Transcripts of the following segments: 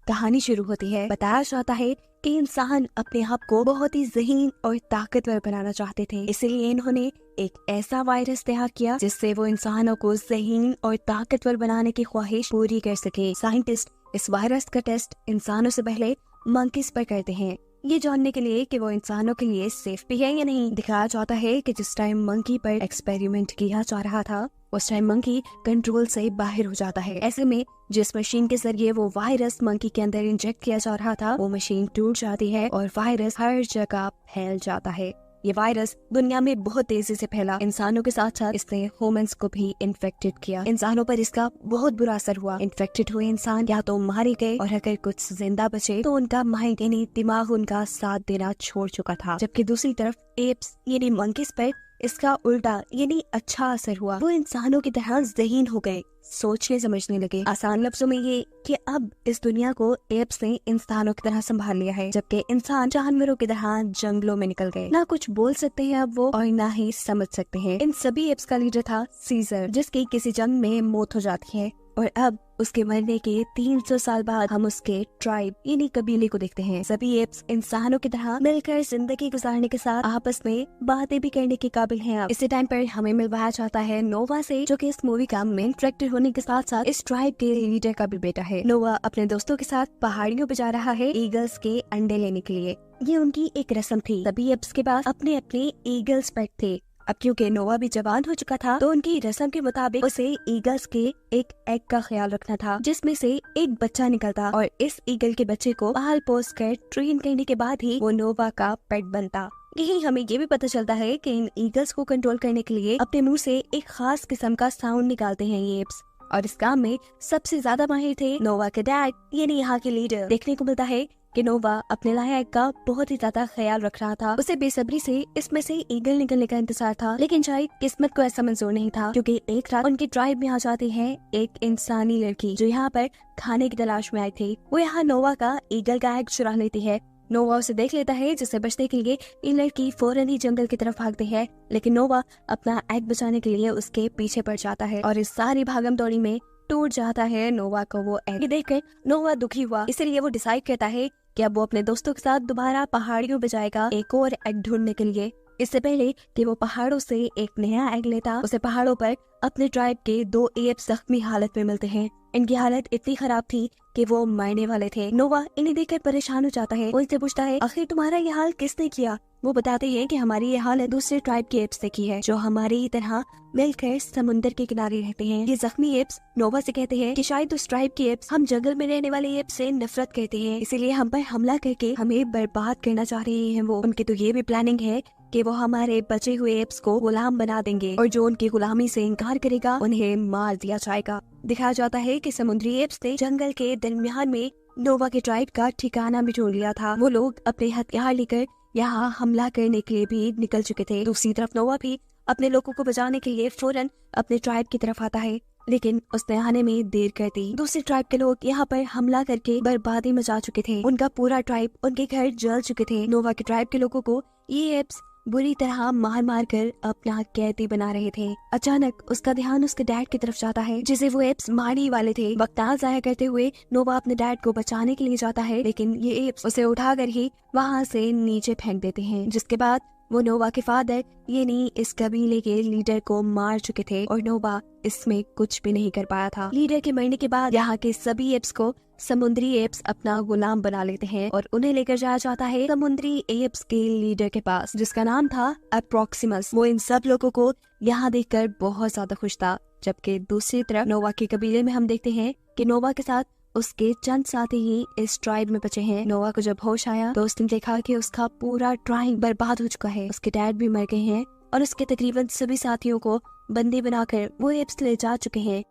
कहानी शुरू होती है। बताया जाता है कि इंसान अपने आप को बहुत ही ज़हीन और ताकतवर बनाना चाहते थे, इसलिए इन्होंने एक ऐसा वायरस तैयार किया जिससे वो इंसानों को ज़हीन और ताकतवर बनाने की ख्वाहिश पूरी कर सके। साइंटिस्ट इस वायरस का टेस्ट इंसानों से पहले मंकीज पर करते हैं, ये जानने के लिए कि वो इंसानों के लिए सेफ भी है या नहीं। दिखाया जाता है कि जिस टाइम मंकी पर एक्सपेरिमेंट किया जा रहा था उस टाइम मंकी कंट्रोल से बाहर हो जाता है। ऐसे में जिस मशीन के जरिए वो वायरस मंकी के अंदर इंजेक्ट किया जा रहा था वो मशीन टूट जाती है और वायरस हर जगह फैल जाता है। ये वायरस दुनिया में बहुत तेजी से फैला, इंसानों के साथ साथ इसने ह्यूमंस को भी इन्फेक्टेड किया। इंसानों पर इसका बहुत बुरा असर हुआ। इन्फेक्टेड हुए इंसान या तो मारे गए और अगर कुछ जिंदा बचे तो उनका माइंड यानी दिमाग उनका साथ देना छोड़ चुका था। जबकि दूसरी तरफ एप्स यानी मंकीज पर इसका उल्टा यानी अच्छा असर हुआ। वो इंसानों की तरह ज़हीन हो गए, सोचने समझने लगे। आसान लफ्जों में ये कि अब इस दुनिया को एप्स ने इंसानों की तरह संभाल लिया है, जबकि इंसान जानवरों की तरह जंगलों में निकल गए। ना कुछ बोल सकते हैं अब वो और ना ही समझ सकते हैं। इन सभी एप्स का लीडर था सीजर, जिसकी किसी जंग में मौत हो जाती है और अब उसके मरने के 300 साल बाद हम उसके ट्राइब यानी कबीले को देखते हैं। सभी एप्स इंसानों की तरह मिलकर जिंदगी गुजारने के साथ आपस में बातें भी करने के काबिल हैं। अब इसी टाइम पर हमें मिलवाया जाता है नोवा से, जो कि इस मूवी का मेन कैरेक्टर होने के साथ साथ इस ट्राइब के लीडर का भी बेटा है। नोवा अपने दोस्तों के साथ पहाड़ियों पे जा रहा है ईगल्स के अंडे लेने के लिए। ये उनकी एक रस्म थी। सभी एप्स के पास अपने अपने ईगल्स पेट थे। अब क्योंकि नोवा भी जवान हो चुका था तो उनकी रस्म के मुताबिक उसे ईगल्स के एक एग का ख्याल रखना था, जिसमें से एक बच्चा निकलता और इस ईगल के बच्चे को पाल पोस कर ट्रेन करने के बाद ही वो नोवा का पेट बनता। यही हमें ये भी पता चलता है कि इन ईगल्स को कंट्रोल करने के लिए अपने मुंह से एक खास किस्म का साउंड निकालते हैं ये एप्स, और इस काम में सबसे ज्यादा माहिर थे नोवा के डैड यानी यहाँ के लीडर। देखने को मिलता है कि नोवा अपने लायक का बहुत ही ज्यादा ख्याल रख रहा था। उसे बेसब्री से इसमें से ईगल निकलने का इंतजार था, लेकिन शायद किस्मत को ऐसा मंजूर नहीं था, क्योंकि एक रात उनकी ट्राइब में आ जाती है एक इंसानी लड़की जो यहाँ पर खाने की तलाश में आई थी। वो यहाँ नोवा का ईगल का एग चुरा लेती है। नोवा उसे देख लेता है, जिससे बचने के लिए ये लड़की फौरन ही जंगल की तरफ भागती है, लेकिन नोवा अपना एग बचाने के लिए उसके पीछे पड़ जाता है और इस सारी भागम दौड़ी में टूट जाता है नोवा को वो एग। देखकर नोवा दुखी हुआ, इसलिए वो डिसाइड करता है कि अब वो अपने दोस्तों के साथ दोबारा पहाड़ियों पे जाएगा एक और एग ढूंढने के लिए। इससे पहले कि वो पहाड़ों से एक नया एग लेता, उसे पहाड़ों पर अपने ट्राइब के 2 एप्स जख्मी हालत में मिलते हैं। इनकी हालत इतनी खराब थी कि वो मरने वाले थे। नोवा इन्हें देखकर परेशान हो जाता है। वो इनसे पूछता है आखिर तुम्हारा ये हाल किसने किया। वो बताते हैं कि हमारी ये हालत दूसरे ट्राइब के एप्स ने की है, जो हमारी ही तरह मिलकर समुद्र के किनारे रहते हैं। ये जख्मी एप्स नोवा से कहते हैं कि शायद उस ट्राइब के एप्स हम जंगल में रहने वाले एप्स से नफरत करते हैं, इसीलिए हम पर हमला करके हमें बर्बाद करना चाह रहे हैं। वो उनकी तो ये भी प्लानिंग है कि वो हमारे बचे हुए एप्स को गुलाम बना देंगे और जो उनकी गुलामी से इनकार करेगा उन्हें मार दिया जाएगा। दिखाया जाता है कि समुद्री एप्स ने जंगल के दरमियान में नोवा के ट्राइब का ठिकाना भी ढूंढ लिया था। वो लोग अपने हथियार लेकर यहाँ हमला करने के लिए भी निकल चुके थे। दूसरी तरफ नोवा भी अपने लोगों को बचाने के लिए फौरन अपने ट्राइब की तरफ आता है, लेकिन उसने आने में देर कर दी। दूसरे ट्राइब के लोग यहाँ पर हमला करके बर्बादी मचा चुके थे। उनका पूरा ट्राइब, उनके घर जल चुके थे। नोवा के ट्राइब के लोगों को ये एप्स बुरी तरह मार मार कर अपना कैदी बना रहे थे। अचानक उसका ध्यान उसके डैड की तरफ जाता है, जिसे वो एप्स मारने वाले थे। वक्त जाया करते हुए नोवा अपने डैड को बचाने के लिए जाता है, लेकिन ये एप्स उसे उठाकर ही वहाँ से नीचे फेंक देते हैं, जिसके बाद वो नोवा के फादर यानी इस कबीले के लीडर को मार चुके थे और नोवा इसमें कुछ भी नहीं कर पाया था। लीडर के मरने के बाद यहाँ के सभी एप्स को समुद्री एप्स अपना गुलाम बना लेते हैं और उन्हें लेकर जाया जाता है समुद्री एप्स के लीडर के पास, जिसका नाम था अप्रोक्सिमस। वो इन सब लोगों को यहाँ देखकर बहुत ज्यादा खुश था। जबकि दूसरी तरफ नोवा के कबीले में हम देखते हैं कि नोवा के साथ उसके चंद साथी ही इस ट्राइब में बचे हैं। नोवा को जब होश आया तो उसने देखा कि उसका पूरा ट्राइब बर्बाद हो चुका है। उसके डैड भी मर गए हैं और उसके तकरीबन सभी साथियों को बंदी बनाकर वो एप्स ले जा चुके हैं।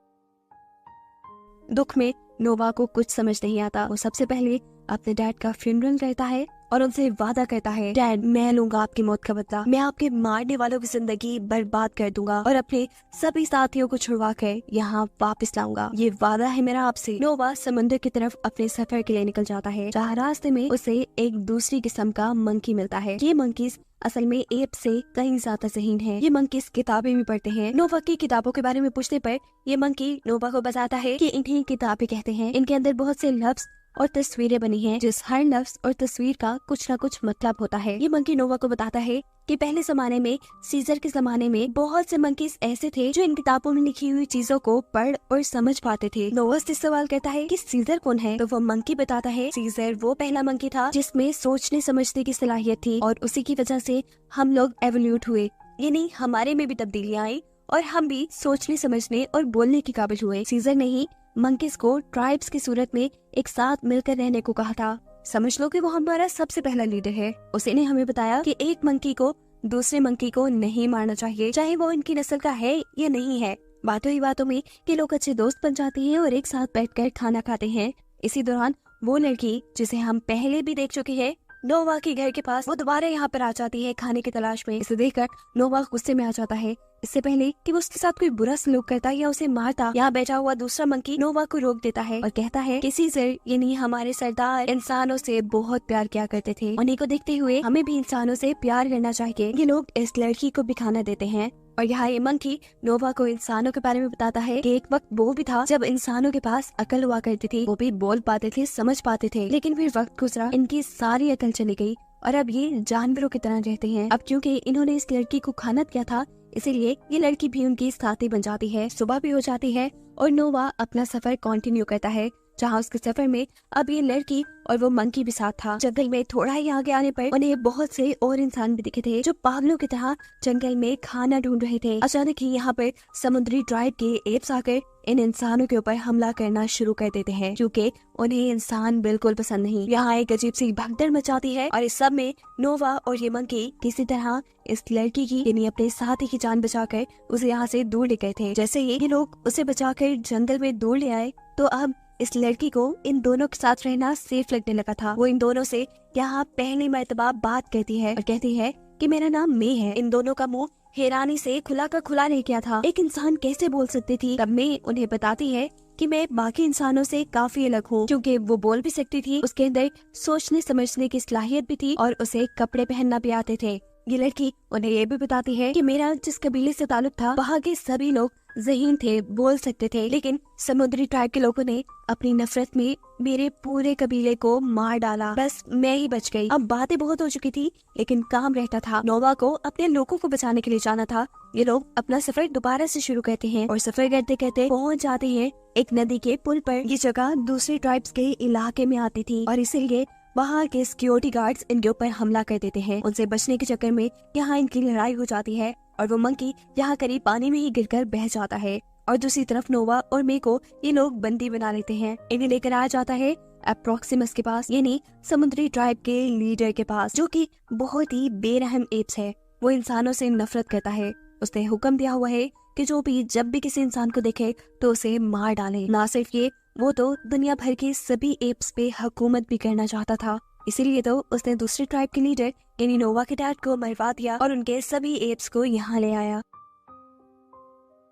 दुख में नोवा को कुछ समझ नहीं आता। वो सबसे पहले अपने डैड का फ्यूनरल करता है और उनसे वादा करता है, डैड मैं लूंगा आपकी मौत का बदला, मैं आपके मारने वालों की जिंदगी बर्बाद कर दूंगा और अपने सभी साथियों को छुड़वा कर यहाँ वापस लाऊंगा, ये वादा है मेरा आपसे। नोवा समुद्र की तरफ अपने सफर के लिए निकल जाता है, जहाँ रास्ते में उसे एक दूसरी किस्म का मंकी मिलता है। ये मंकीज असल में एप से कहीं ज्यादा ज़हीन है। ये मंकीज किताबें भी पढ़ते हैं। नोवा की किताबों के बारे में पूछने पर ये मंकी नोवा को बताता है कि इन्हीं किताबें कहते हैं, इनके अंदर बहुत से लफ्ज और तस्वीरें बनी हैं, जिस हर लफ्ज और तस्वीर का कुछ न कुछ मतलब होता है। ये मंकी नोवा को बताता है कि पहले जमाने में, सीजर के जमाने में, बहुत से मंकीज ऐसे थे जो इन किताबों में लिखी हुई चीजों को पढ़ और समझ पाते थे। नोवा से सवाल करता है कि सीजर कौन है, तो वो मंकी बताता है सीजर वो पहला मंकी था जिसमें सोचने समझने की सलाहियत थी और उसी की वजह से हम लोग एवोल्यूट हुए, यानी हमारे में भी तब्दीलियां आई और हम भी सोचने समझने और बोलने के काबिल हुए। सीजर ने ही मंकीज को ट्राइब्स की सूरत में एक साथ मिलकर रहने को कहा था। समझ लो कि वो हमारा सबसे पहला लीडर है। उसी ने हमें बताया कि एक मंकी को दूसरे मंकी को नहीं मारना चाहिए, चाहे वो इनकी नस्ल का है या नहीं है। बातों ही बातों में कि लोग अच्छे दोस्त बन जाते हैं और एक साथ बैठकर खाना खाते हैं। इसी दौरान वो लड़की जिसे हम पहले भी देख चुके हैं, नोवा के घर के पास, वो दोबारा यहाँ पर आ जाती है खाने की तलाश में। इसे देखकर नोवा गुस्से में आ जाता है। इससे पहले कि वो उसके साथ कोई बुरा सलूक करता या उसे मारता, यहाँ बैठा हुआ दूसरा मंकी नोवा को रोक देता है और कहता है कि सीजर यानी हमारे सरदार इंसानों से बहुत प्यार किया करते थे। उन्हीं को देखते हुए हमें भी इंसानों से प्यार करना चाहिए। ये लोग इस लड़की को भी खाना देते हैं और यहाँ ये मंकी नोवा को इंसानों के बारे में बताता है कि एक वक्त वो भी था जब इंसानों के पास अकल हुआ करती थी, वो भी बोल पाते थे, समझ पाते थे, लेकिन फिर वक्त गुजरा, इनकी सारी अकल चली गई और अब ये जानवरों की तरह रहते हैं। अब क्योंकि इन्होंने इस लड़की को खाना किया था, इसीलिए ये लड़की भी उनकी साथी बन जाती है। सुबह भी हो जाती है और नोवा अपना सफर कंटिन्यू करता है, जहाँ उसके सफर में अब ये लड़की और वो मंकी भी साथ था। जंगल में थोड़ा ही आगे आने पर उन्हें बहुत से और इंसान भी दिखे थे जो पागलों की तरह जंगल में खाना ढूंढ रहे थे। अचानक ही यहाँ पर समुद्री ट्राइब के एप्स आकर इन इंसानों के ऊपर हमला करना शुरू कर देते हैं, क्योंकि उन्हें इंसान बिल्कुल पसंद नहीं। यहाँ एक अजीब सी भगदड़ मचाती है और इस सब में नोवा और ये मंकी किसी तरह इस लड़की की यानी अपने साथी की जान बचाकर उसे यहाँ से दूर ले गए थे। जैसे ही ये लोग उसे बचाकर जंगल में दूर ले आए तो अब इस लड़की को इन दोनों के साथ रहना सेफ लगने लगा था। वो इन दोनों से यहाँ पहली मर्तबा बात कहती है और कहती है कि मेरा नाम मे है। इन दोनों का मुंह हैरानी से खुला का खुला रह गया था। एक इंसान कैसे बोल सकती थी? तब मे उन्हें बताती है कि मैं बाकी इंसानों से काफी अलग हूँ, क्योंकि वो बोल भी सकती थी, उसके अंदर सोचने समझने की सलाहियत भी थी और उसे कपड़े पहनना भी आते थे। ये लड़की उन्हें ये भी बताती है कि मेरा जिस कबीले से ताल्लुक था, वहाँ के सभी लोग ज़हीन थे, बोल सकते थे, लेकिन समुद्री ट्राइब के लोगों ने अपनी नफरत में मेरे पूरे कबीले को मार डाला। बस मैं ही बच गई। अब बातें बहुत हो चुकी थी, लेकिन काम रहता था। नोवा को अपने लोगों को बचाने के लिए जाना था। ये लोग अपना सफर दोबारा से शुरू करते हैं और सफर करते करते पहुंच जाते हैं एक नदी के पुल पर। ये जगह दूसरे ट्राइब्स के इलाके में आती थी और इसीलिए वहाँ के सिक्योरिटी गार्ड्स इनके ऊपर हमला कर देते हैं। उनसे बचने के चक्कर में यहाँ इनकी लड़ाई हो जाती है और वो मंकी यहाँ करीब पानी में ही गिरकर बह जाता है और दूसरी तरफ नोवा और मे को ये लोग बंदी बना लेते हैं। इन्हें लेकर आया जाता है अप्रोक्सिमस के पास, यानी समुद्री ट्राइब के लीडर के पास, जो कि बहुत ही बेरहम एप्स है। वो इंसानों से नफरत करता है। उसने हुक्म दिया हुआ है कि जो भी जब भी किसी इंसान को देखे तो उसे मार डाले। ना सिर्फ ये, वो तो दुनिया भर के सभी एप्स पे हुकूमत भी करना चाहता था। इसीलिए तो उसने दूसरे ट्राइब के लीडर यानी नोवा के डैड को मरवा दिया और उनके सभी एप्स को यहाँ ले आया।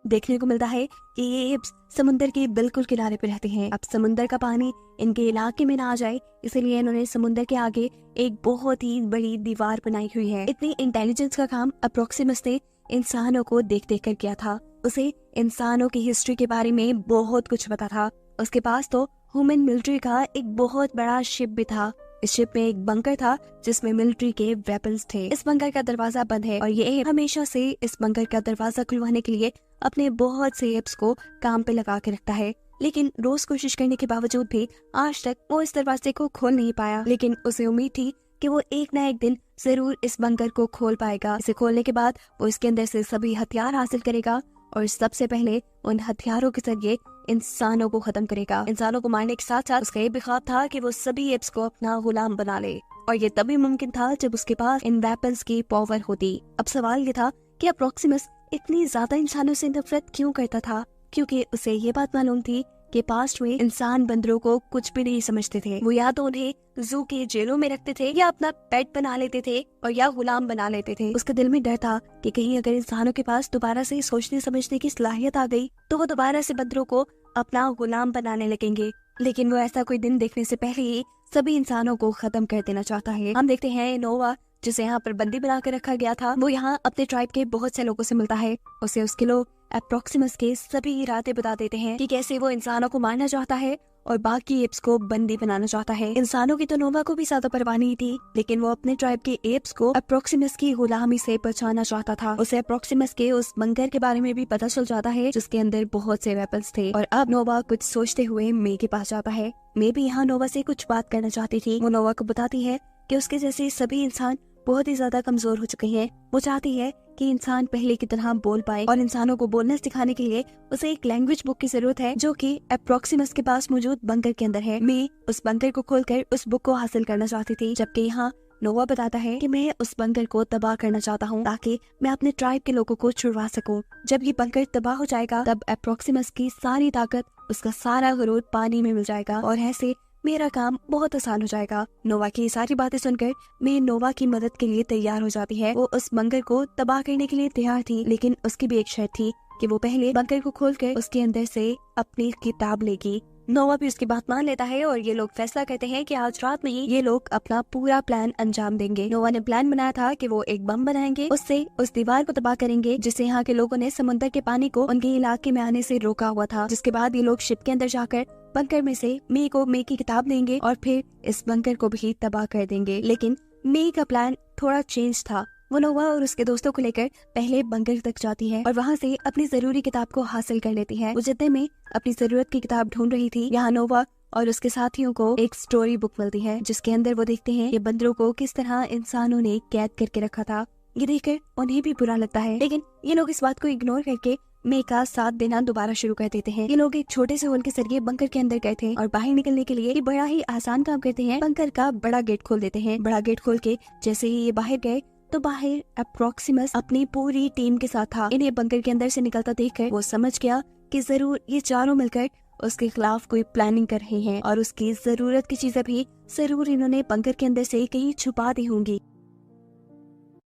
देखने को मिलता है कि ये एप्स समुद्र के बिल्कुल किनारे पे रहते हैं। अब समुद्र का पानी इनके इलाके में ना आ जाए, इसलिए इन्होंने समुद्र के आगे एक बहुत ही बड़ी दीवार बनाई हुई है। इतनी इंटेलिजेंस का काम अप्रोक्सिमस ने इंसानों को देख देख कर किया था। उसे इंसानों की हिस्ट्री के बारे में बहुत कुछ पता था। उसके पास तो ह्यूमन मिलिट्री का एक बहुत बड़ा शिप भी था। इस शिप में एक बंकर था जिसमें मिलिट्री के वेपन्स थे। इस बंकर का दरवाजा बंद है और ये हमेशा से इस बंकर का दरवाजा खुलवाने के लिए अपने बहुत से एप्स को काम पे लगा के रखता है, लेकिन रोज कोशिश करने के बावजूद भी आज तक वो इस दरवाजे को खोल नहीं पाया। लेकिन उसे उम्मीद थी कि वो एक न एक दिन जरूर इस बंकर को खोल पाएगा। इसे खोलने के बाद वो इसके अंदर से सभी हथियार हासिल करेगा और सबसे पहले उन हथियारों के जरिए इंसानों को खत्म करेगा। इंसानों को मारने के साथ साथ उसका ये भी ख्वाब था कि वो सभी एप्स को अपना गुलाम बना ले, और ये तभी मुमकिन था जब उसके पास इन वेपन्स की पावर होती। अब सवाल ये था कि अप्रोक्सिमस इतनी ज्यादा इंसानों से नफरत क्यों करता था, क्योंकि उसे ये बात मालूम थी कि पास्ट में इंसान बंदरों को कुछ भी नहीं समझते थे। वो या तो उन्हें जू के जेलों में रखते थे या अपना पेट बना लेते थे और या गुलाम बना लेते थे। उसके दिल में डर था कि कहीं अगर इंसानों के पास दोबारा से सोचने समझने की सलाहियत आ गई तो वो दोबारा से बंदरों को अपना गुलाम बनाने लगेंगे। लेकिन वो ऐसा कोई दिन देखने से पहले ही सभी इंसानों को खत्म कर देना चाहता है। हम देखते हैं नोवा, जिसे यहाँ पर बंदी बना कर रखा गया था, वो यहाँ अपने ट्राइब के बहुत से लोगों से मिलता है। उसे उसके लोग अप्रोक्सिमस के सभी इरादे बता देते हैं कि कैसे वो इंसानों को मारना चाहता है और बाकी एप्स को बंदी बनाना चाहता है। इंसानों की तो नोवा को भी ज्यादा परवाह नहीं थी, लेकिन वो अपने ट्राइब के एप्स को अप्रोक्सिमस की गुलामी से बचाना चाहता था। उसे अप्रोक्सिमस के उस बंकर के बारे में भी पता चल जाता है जिसके अंदर बहुत से वेपन्स थे। और अब नोवा कुछ सोचते हुए मे के पास जाता है। मे भी यहाँ नोवा से कुछ बात करना चाहती थी। वो नोवा को बताती है कि उसके जैसे सभी इंसान बहुत ही ज्यादा कमजोर हो चुके हैं। वो चाहती है कि इंसान पहले की तरह बोल पाए और इंसानों को बोलना सिखाने के लिए उसे एक लैंग्वेज बुक की जरूरत है जो कि अप्रोक्सिमस के पास मौजूद बंकर के अंदर है। मैं उस बंकर को खोलकर उस बुक को हासिल करना चाहती थी, जबकि यहाँ नोवा बताता है कि मैं उस बंकर को तबाह करना चाहता हूँ ताकि मैं अपने ट्राइब के लोगों को छुड़वा सकूं। जब ये बंकर तबाह हो जाएगा तब अप्रोक्सिमस की सारी ताकत, उसका सारा गुरूर पानी में मिल जाएगा और ऐसे मेरा काम बहुत आसान हो जाएगा। नोवा की सारी बातें सुनकर मैं नोवा की मदद के लिए तैयार हो जाती है। वो उस बंकर को तबाह करने के लिए तैयार थी, लेकिन उसकी भी एक शर्त थी कि वो पहले बंकर को खोलकर उसके अंदर से अपनी किताब लेगी। नोवा भी उसकी बात मान लेता है और ये लोग फैसला करते हैं कि आज रात में ही ये लोग अपना पूरा प्लान अंजाम देंगे। नोवा ने प्लान बनाया था कि वो एक बम बनाएंगे, उससे उस दीवार को तबाह करेंगे जिससे यहाँ के लोगों ने समुद्र के पानी को उनके इलाके में आने से रोका हुआ था। जिसके बाद ये लोग शिप के अंदर जाकर बंकर में से मे को मे की किताब देंगे और फिर इस बंकर को भी तबाह कर देंगे। लेकिन मे का प्लान थोड़ा चेंज था। वो नोवा और उसके दोस्तों को लेकर पहले बंकर तक जाती है और वहाँ से अपनी जरूरी किताब को हासिल कर लेती है। वो जितने में अपनी जरूरत की किताब ढूंढ रही थी, यहाँ नोवा और उसके साथियों को एक स्टोरी बुक मिलती है जिसके अंदर वो देखते हैं कि बंदरों को किस तरह इंसानों ने कैद करके रखा था। ये देखकर उन्हें भी बुरा लगता है, लेकिन ये लोग इस बात को इग्नोर करके मे का साथ देना दोबारा शुरू कर देते हैं। ये लोग एक छोटे से होल के जरिए बंकर के अंदर गए थे और बाहर निकलने के लिए ये बड़ा ही आसान काम करते हैं। बंकर का बड़ा गेट खोल देते हैं। बड़ा गेट खोल के जैसे ही ये बाहर गए तो बाहर अप्रोक्सिमस अपनी पूरी टीम के साथ था। इन्हें बंकर के अंदर से निकलता देखकर वो समझ गया कि जरूर ये चारों मिलकर उसके खिलाफ कोई प्लानिंग कर रहे हैं और उसकी जरूरत की चीजें भी जरूर इन्होंने बंकर के अंदर से कहीं छुपा दी होंगी।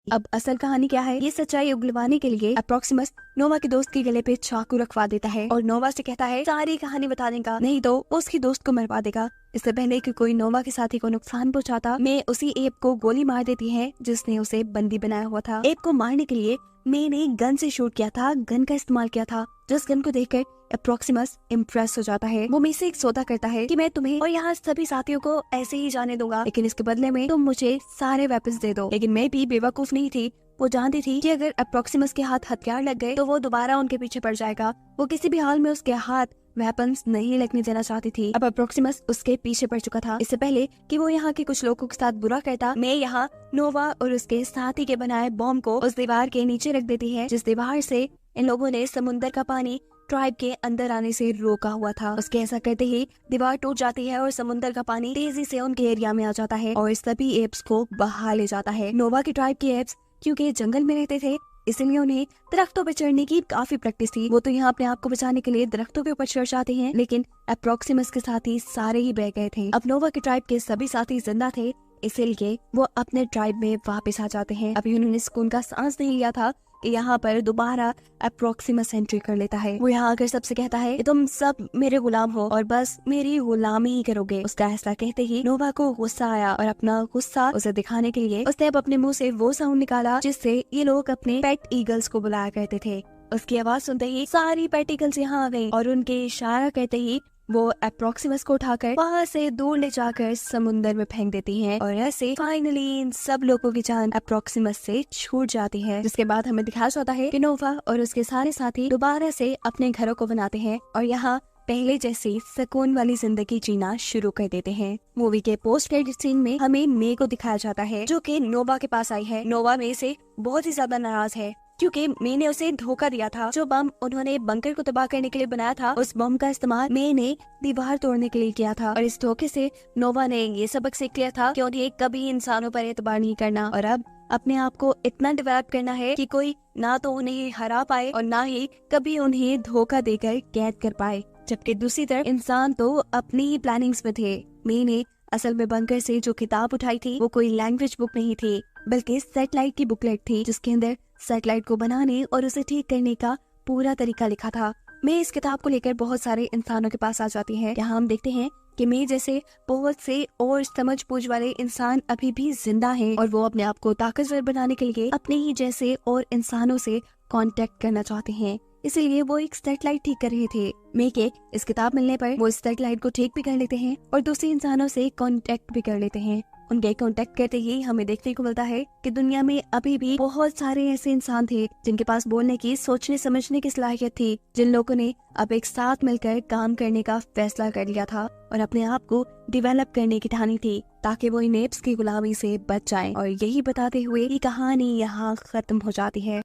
अब असल कहानी क्या है, ये सच्चाई उगलवाने के लिए अप्रोक्सिमस नोवा के दोस्त के गले पे चाकू रखवा देता है और नोवा से कहता है सारी कहानी बताने का, नहीं तो उसकी दोस्त को मरवा देगा। इससे पहले कि कोई नोवा के साथी को नुकसान पहुंचाता, मैं उसी एप को गोली मार देती है जिसने उसे बंदी बनाया हुआ था। एप को मारने के लिए मैंने गन से शूट किया था, गन का इस्तेमाल किया था। जिस गन को देखकर अप्रोक्सिमस इम्प्रेस हो जाता है। वो मुझसे एक सौदा करता है कि मैं तुम्हें और यहाँ सभी साथियों को ऐसे ही जाने दूंगा, लेकिन इसके बदले में तुम मुझे सारे वेपन्स दे दो। लेकिन मैं भी बेवकूफ नहीं थी, वो जानती थी कि अगर अप्रोक्सिमस के हाथ हथियार लग गए तो वो दोबारा उनके पीछे पड़ जाएगा। वो किसी भी हाल में उसके हाथ वेपन्स नहीं लगने देना चाहती थी। अब अप्रोक्सिमस उसके पीछे पड़ चुका था। इससे पहले कि वो यहाँ के कुछ लोगों के साथ बुरा करता, मैं यहाँ नोवा और उसके साथी के बनाए बॉम्ब को उस दीवार के नीचे रख देती है जिस दीवार से इन लोगों ने समुद्र का पानी ट्राइब के अंदर आने से रोका हुआ था। उसके ऐसा करते ही दीवार टूट जाती है और समुद्र का पानी तेजी से उनके एरिया में आ जाता है और सभी एप्स को बहा ले जाता है। नोवा की ट्राइब के एप्स क्योंकि जंगल में रहते थे इसलिए उन्हें दरख्तों पर चढ़ने की काफी प्रैक्टिस थी। वो तो यहाँ अपने आप को बचाने के लिए दरख्तों के ऊपर चढ़ जाते हैं, लेकिन अप्रोक्सिमस के साथी सारे ही बह गए थे। अब नोवा के ट्राइब के सभी साथी जिंदा थे, इसीलिए वो अपने ट्राइब में वापस आ जाते हैं। अभी उन्होंने सुकून का सांस नहीं लिया था कि यहाँ पर दोबारा अप्रोक्सिमस एंट्री कर लेता है। वो यहाँ आकर सबसे कहता है कि तुम सब मेरे गुलाम हो और बस मेरी गुलामी ही करोगे। उसका ऐसा कहते ही नोवा को गुस्सा आया और अपना गुस्सा उसे दिखाने के लिए उसने अब अपने मुंह से वो साउंड निकाला जिससे ये लोग अपने पेट ईगल्स को बुलाया करते थे। उसकी आवाज सुनते ही सारी पेट ईगल्स यहाँ आ गई और उनके इशारा करते ही वो अप्रोक्सिमस को उठाकर वहाँ से दूर ले जाकर समुद्र में फेंक देती हैं और ऐसे फाइनली इन सब लोगों की जान अप्रोक्सिमस से छूट जाती है। जिसके बाद हमें दिखाया जाता है कि नोवा और उसके सारे साथी दोबारा से अपने घरों को बनाते हैं और यहाँ पहले जैसी सुकून वाली जिंदगी जीना शुरू कर देते हैं। मूवी के पोस्ट क्रेडिट सीन में हमें मे को दिखाया जाता है जो कि नोवा के पास आई है। नोवा मे से बहुत ही ज्यादा नाराज है क्योंकि मैंने उसे धोखा दिया था। जो बम उन्होंने बंकर को तबाह करने के लिए बनाया था, उस बम का इस्तेमाल मैंने दीवार तोड़ने के लिए किया था और इस धोखे से नोवा ने ये सबक सीख लिया था कि उन्हें कभी इंसानों पर एतबार नहीं करना और अब अपने आप को इतना डेवलप करना है कि कोई ना तो उन्हें हरा पाए और ना ही कभी उन्हें धोखा देकर कैद कर पाए। जबकि दूसरी तरफ इंसान तो अपनी ही प्लानिंग्स में थे। मैंने असल में बंकर से जो किताब उठाई थी वो कोई लैंग्वेज बुक नहीं थी बल्कि सैटेलाइट की बुकलेट थी जिसके अंदर सैटेलाइट को बनाने और उसे ठीक करने का पूरा तरीका लिखा था। मैं इस किताब को लेकर बहुत सारे इंसानों के पास आ जाती है। यहाँ हम देखते हैं कि मैं जैसे बहुत से और समझ बूझ वाले इंसान अभी भी जिंदा हैं और वो अपने आप को ताकतवर बनाने के लिए अपने ही जैसे और इंसानों से कांटेक्ट करना चाहते हैं। इसीलिए वो एक सेटेलाइट ठीक कर रहे थे। मेके इस किताब मिलने पर वो इस सेटेलाइट को ठीक भी कर लेते हैं और दूसरे इंसानों से कांटेक्ट भी कर लेते हैं। उनके कांटेक्ट करते ही हमें देखने को मिलता है कि दुनिया में अभी भी बहुत सारे ऐसे इंसान थे जिनके पास बोलने की, सोचने समझने की सलाहियत थी, जिन लोगों ने अब एक साथ मिलकर काम करने का फैसला कर लिया था और अपने आप को डेवलप करने की ठानी थी ताकि वो इन एप्स की गुलामी से बच जाएं। और यही बताते हुए ये कहानी यहाँ खत्म हो जाती है।